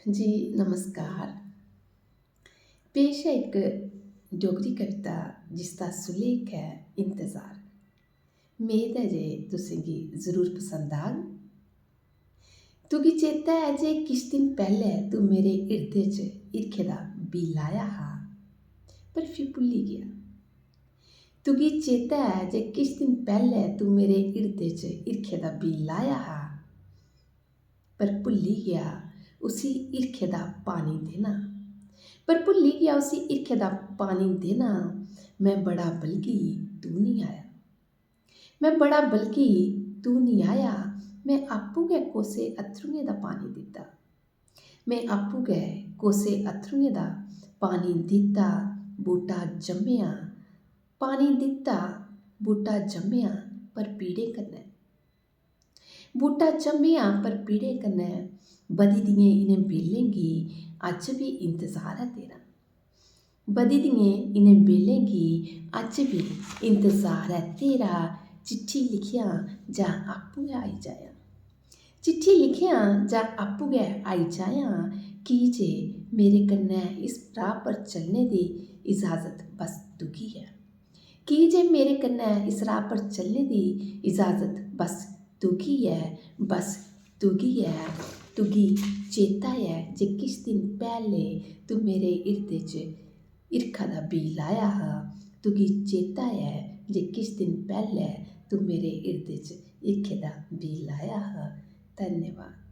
जी नमस्कार। पेश है इक डोगरी कविता जिसदा सुलेख है इंतज़ार। मेद है जे तुसें गी ज़रूर पसंद आग। तुगी चेता है जे किश दिन पैह्ले तू मेरे हिरदे च हिरखे दा बीऽ लाया हा, पर फ्ही भुल्ली गेआ। तुगी चेता है जे किश दिन पैह्ले तू मेरे हिरदे च हिरखे दा बीऽ लाया हा, पर भुल्ली गेआ उसी हिरखे दा पानी देना। पर भुल्ली गेआ उसी हिरखे दा पानी देना। मैं बड़ा बलगी तू नहीं आया। मैं बड़ा बलगी तू नहीं आया। मैं आपूं गै कोसे अत्थरुएं दा पानी दित्ता। मैं आपूं गै कोसे अत्थरुएं दा पानी दित्ता। बूह्टा जम्मेआ पानी दित्ता। बूह्टा जम्मेआ पर पीड़े कन्नै। बूह्टा जम्मेआ पर पीड़े कन्नै। बधी दियें इ'नें बेलें गी अज्ज बी इंतज़ार है तेरा। बधी दियें इ'नें बेलें गी अज्ज बी इंतज़ार है तेरा। चिट्ठी लिखियां जां आपूं गै आई जायां। चिट्ठी लिखियां जां आपूं गै आई जायां। की जे मेरे कन्नै इस राह् पर चलने दी इजाज़त बस तुगी है। की जे मेरे कन्नै इस राह् पर चलने दी इजाज़त बस तुगी है। बस तुगी है। तुगी चेता है जे किश दिन पैह्ले तू मेरे हिरदे च हिरखा दा बीऽ लाया हा। तुगी चेता है जे किश दिन पैह्ले तू मेरे हिरदे च हिरखे दा बीऽ लाया हा। धन्यवाद।